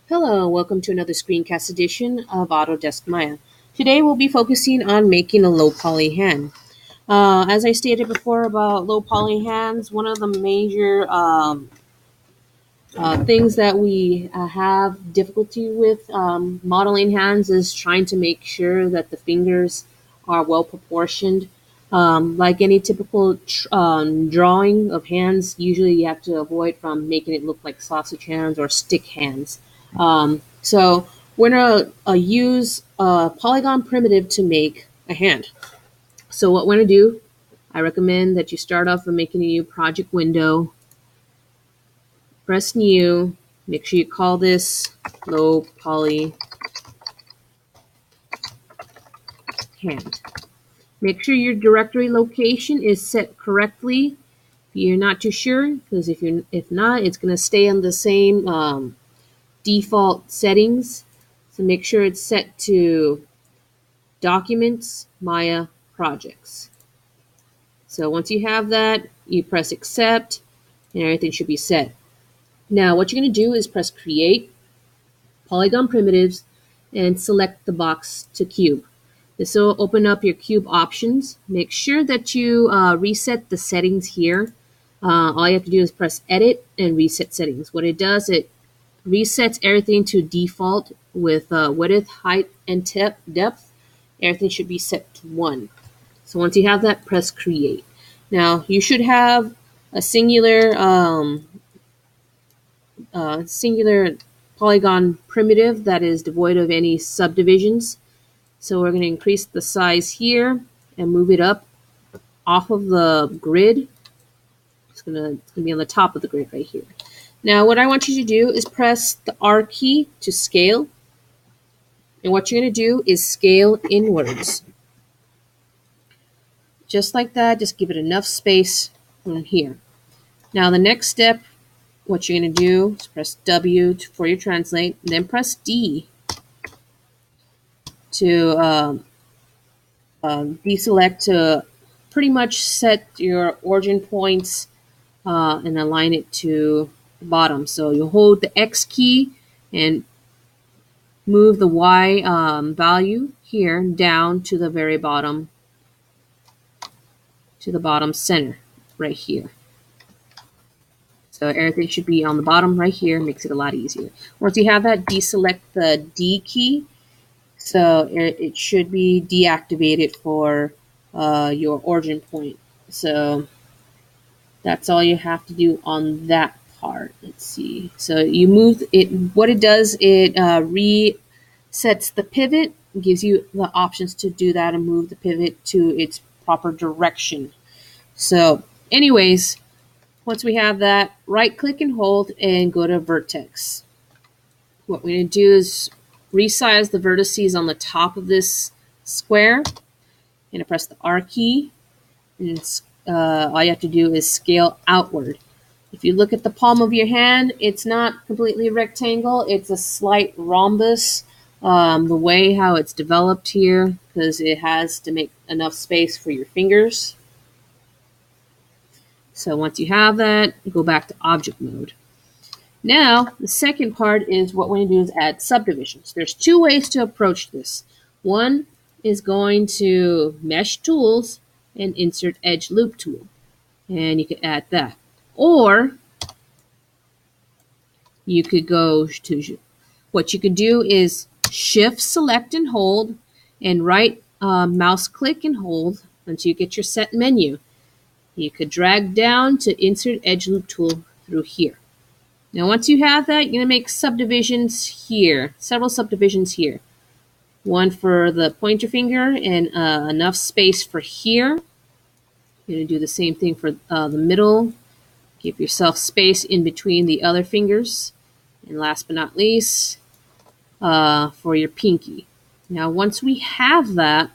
Hello, welcome to another screencast edition of Autodesk Maya. Today we'll be focusing on making a low poly hand. As I stated before about low poly hands, one of the major things that we have difficulty with modeling hands is trying to make sure that the fingers are well proportioned. Like any typical drawing of hands, usually you have to avoid from making it look like sausage hands or stick hands. So we're gonna use a Polygon primitive to make a hand. So what we're gonna do, I recommend that you start off by making a new project window, press new, make sure you call this low poly hand. Make sure your directory location is set correctly. If you're not too sure, because if not, it's gonna stay on the same default settings. So make sure it's set to Documents, Maya, Projects. So once you have that, you press Accept, and everything should be set. Now what you're going to do is press Create, Polygon Primitives, and select the box to cube. This will open up your cube options. Make sure that you reset the settings here. All you have to do is press Edit and Reset Settings. What it does, it resets everything to default with width, height, and depth. Everything should be set to 1. So once you have that, press Create. Now you should have a singular polygon primitive that is devoid of any subdivisions. So we're going to increase the size here and move it up off of the grid. It's going to be on the top of the grid right here. Now what I want you to do is press the R key to scale. And what you're going to do is scale inwards. Just like that, just give it enough space from here. Now the next step, what you're going to do is press W for your translate, then press D to deselect to pretty much set your origin points and align it to the bottom. So you hold the X key and move the Y value here down to the very bottom, to the bottom center right here. So everything should be on the bottom right here, makes it a lot easier. Once you have that, deselect the D key. So it should be deactivated for your origin point. So that's all you have to do on that part. Let's see. So you move it. What it does, it resets the pivot, gives you the options to do that and move the pivot to its proper direction. So anyways, once we have that, right click and hold and go to Vertex. What we're going to do is resize the vertices on the top of this square. I'm going to press the R key, and all you have to do is scale outward. If you look at the palm of your hand, it's not completely rectangle. It's a slight rhombus. The way how it's developed here, because it has to make enough space for your fingers. So once you have that, go back to object mode. Now, the second part is what we're going to do is add subdivisions. There's two ways to approach this. One is going to Mesh Tools and Insert Edge Loop Tool. And you can add that. Or you could go to, what you could do is Shift, Select, and hold, and right mouse click and hold until you get your set menu. You could drag down to Insert Edge Loop Tool through here. Now once you have that, you're going to make subdivisions here, several subdivisions here. One for the pointer finger and enough space for here. You're going to do the same thing for the middle. Give yourself space in between the other fingers. And last but not least, for your pinky. Now once we have that,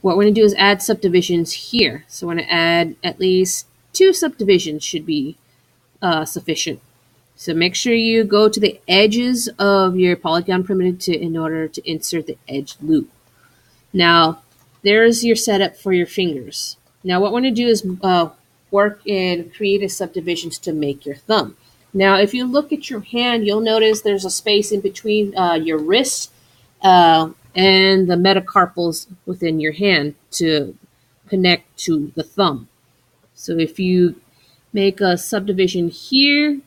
what we're going to do is add subdivisions here. So we're going to add at least 2 subdivisions should be sufficient. So make sure you go to the edges of your polygon primitive in order to insert the edge loop. Now, there's your setup for your fingers. Now what we're going to do is work and create a subdivisions to make your thumb. Now, if you look at your hand, you'll notice there's a space in between your wrist and the metacarpals within your hand to connect to the thumb. So if you make a subdivision here,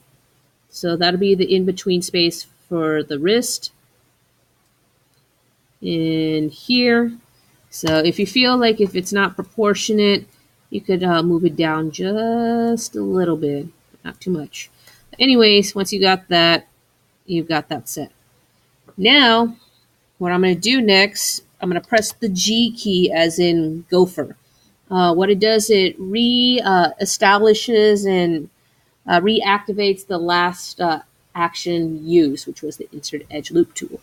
so that'll be the in-between space for the wrist, in here. So if you feel like if it's not proportionate, you could move it down just a little bit, not too much. Anyways, once you got that, you've got that set. Now, what I'm going to do next, I'm going to press the G key as in gopher. What it does, it establishes and reactivates the last action used, which was the insert edge loop tool.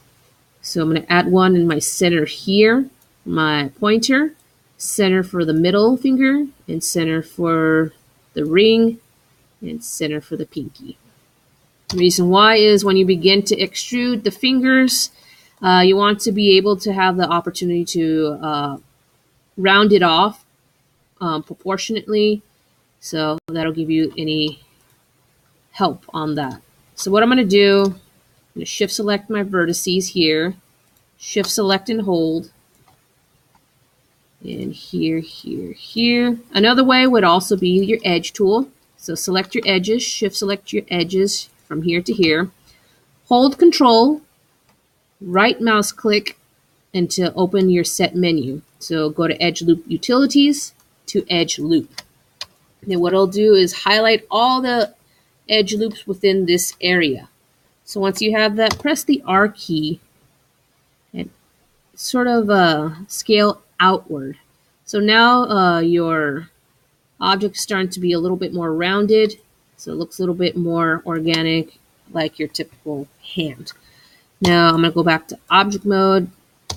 So I'm going to add one in my center here, my pointer, center for the middle finger, and center for the ring, and center for the pinky. The reason why is when you begin to extrude the fingers, you want to be able to have the opportunity to round it off proportionately. So that'll give you any help on that. So what I'm going to do, I'm going to shift select my vertices here, shift select and hold, and here, here, here. Another way would also be your edge tool. So select your edges, shift select your edges from here to here. Hold control, right mouse click, and to open your set menu. So go to edge loop utilities to edge loop. Then what I'll do is highlight all the edge loops within this area. So once you have that, press the R key and sort of scale outward. So now your object is starting to be a little bit more rounded. So it looks a little bit more organic, like your typical hand. Now I'm going to go back to object mode,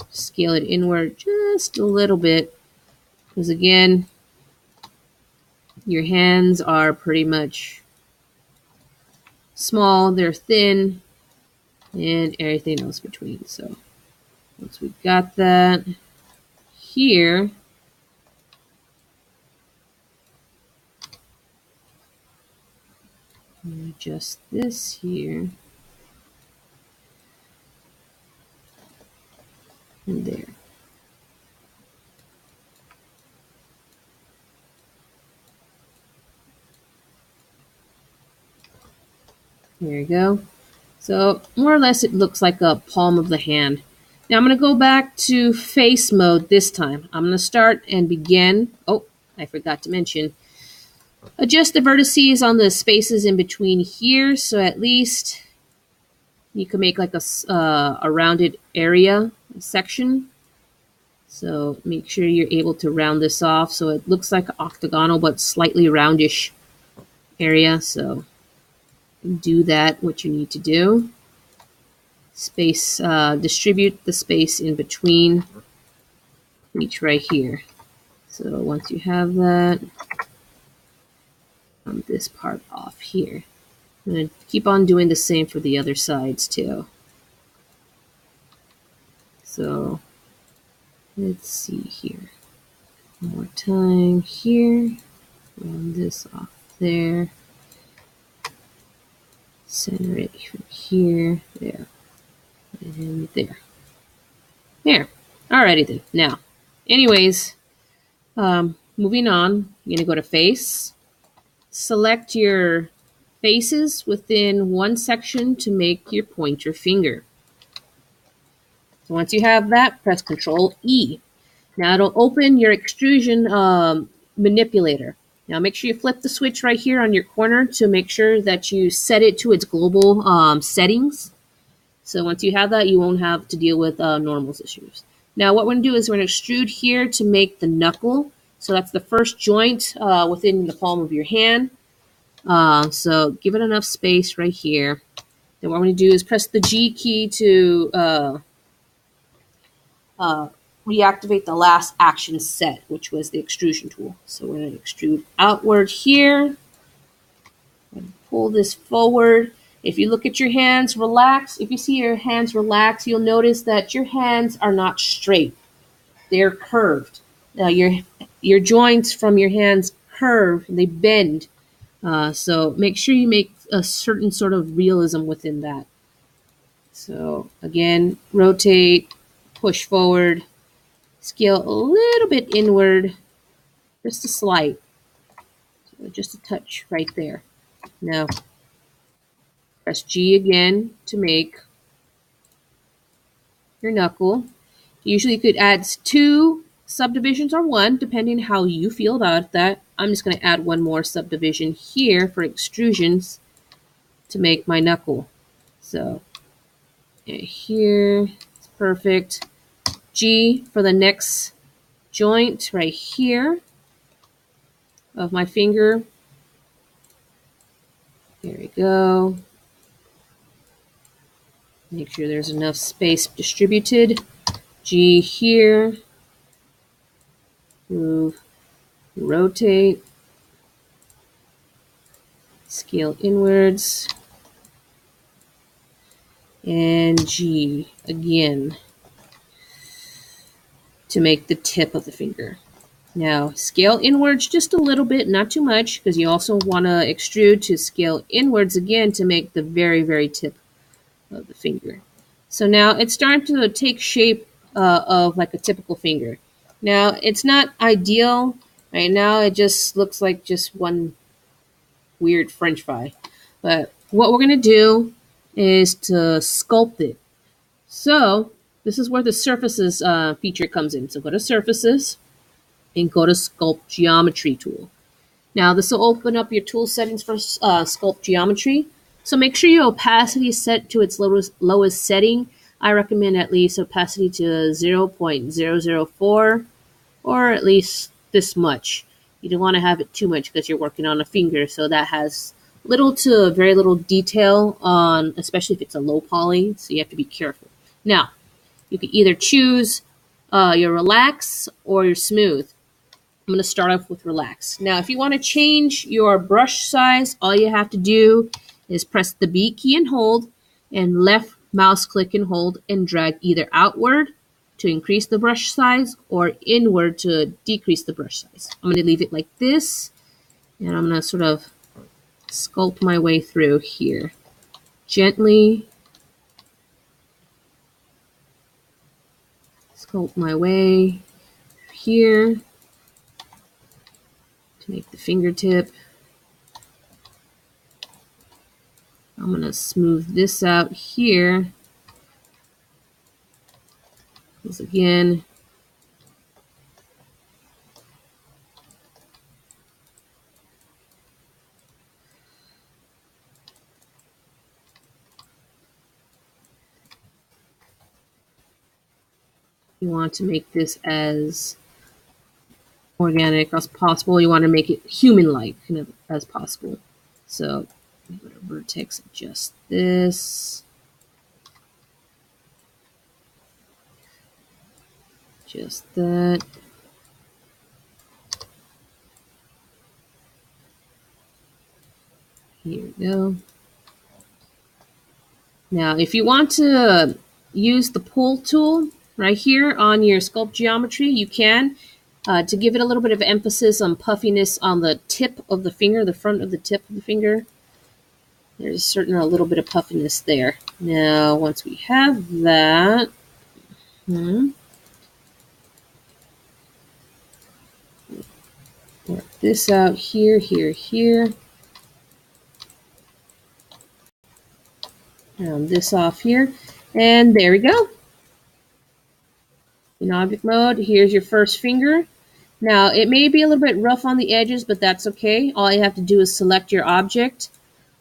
scale it inward just a little bit, because again, your hands are pretty much small, they're thin, and everything else between. So once we got that here, adjust this here and there. There you go. So more or less it looks like a palm of the hand. Now I'm going to go back to face mode this time. I'm going to start and begin. Oh, I forgot to mention. Adjust the vertices on the spaces in between here, so at least you can make like a rounded area section. So make sure you're able to round this off so it looks like an octagonal but slightly roundish area. So do that, what you need to do. Space, distribute the space in between each right here. So once you have that, this part off here. I'm going to keep on doing the same for the other sides too. So let's see here. One more time here. Round this off there. Center it from here, there, and there. There. Alrighty then. Now, anyways, moving on, you're going to go to face. Select your faces within one section to make your pointer finger. So once you have that, press Control E. Now it'll open your extrusion manipulator. Now make sure you flip the switch right here on your corner to make sure that you set it to its global settings. So once you have that, you won't have to deal with normals issues. Now what we're going to do is we're going to extrude here to make the knuckle. So that's the first joint within the palm of your hand. So give it enough space right here. Then what we're going to do is press the G key to reactivate the last action set, which was the extrusion tool. So we're going to extrude outward here. Pull this forward. If you look at your hands, relax. If you see your hands relax, you'll notice that your hands are not straight. They're curved. Now your joints from your hands curve, they bend. So make sure you make a certain sort of realism within that. So again, rotate, push forward, scale a little bit inward, just a slight, so just a touch right there. Now press G again to make your knuckle. Usually you could add 2 subdivisions or 1, depending how you feel about that. I'm just going to add 1 more subdivision here for extrusions to make my knuckle. So here, it's perfect. G for the next joint right here of my finger. There we go. Make sure there's enough space distributed. G here. Move, rotate, scale inwards, and G again to make the tip of the finger. Now scale inwards just a little bit, not too much, because you also want to extrude to scale inwards again to make the very, very tip of the finger. So now it's starting to take shape of like a typical finger. Now it's not ideal. Right now it just looks like just one weird French fry. But what we're going to do is to sculpt it. So this is where the surfaces feature comes in. So go to surfaces and go to sculpt geometry tool. Now this will open up your tool settings for sculpt geometry. So make sure your opacity is set to its lowest setting. I recommend at least opacity to 0.004 or at least this much. You don't want to have it too much because you're working on a finger, so that has little to very little detail on, especially if it's a low poly, so you have to be careful. Now, you can either choose your relax or your smooth. I'm going to start off with relax. Now, if you want to change your brush size, all you have to do is press the B key and hold, and left mouse click and hold and drag either outward to increase the brush size or inward to decrease the brush size. I'm going to leave it like this, and I'm going to sort of sculpt my way through here. Gently sculpt my way here to make the fingertip. I'm going to smooth this out here. Because again, you want to make this as organic as possible. You want to make it human-like as possible. So I'm going to vertex adjust this. Just that. Here we go. Now, if you want to use the pull tool right here on your sculpt geometry, you can. To give it a little bit of emphasis on puffiness on the tip of the finger, the front of the tip of the finger. There's a little bit of puffiness there. Now, once we have that, work this out here, here, here. Round this off here, and there we go. In object mode, here's your first finger. Now, it may be a little bit rough on the edges, but that's okay. All you have to do is select your object,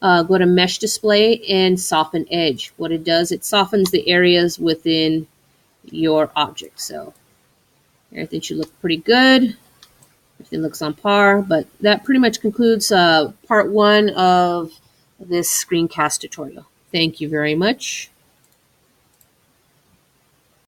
go to Mesh Display, and Soften Edge. What it does, it softens the areas within your object. So everything should look pretty good. Everything looks on par, but that pretty much concludes part 1 of this screencast tutorial. Thank you very much.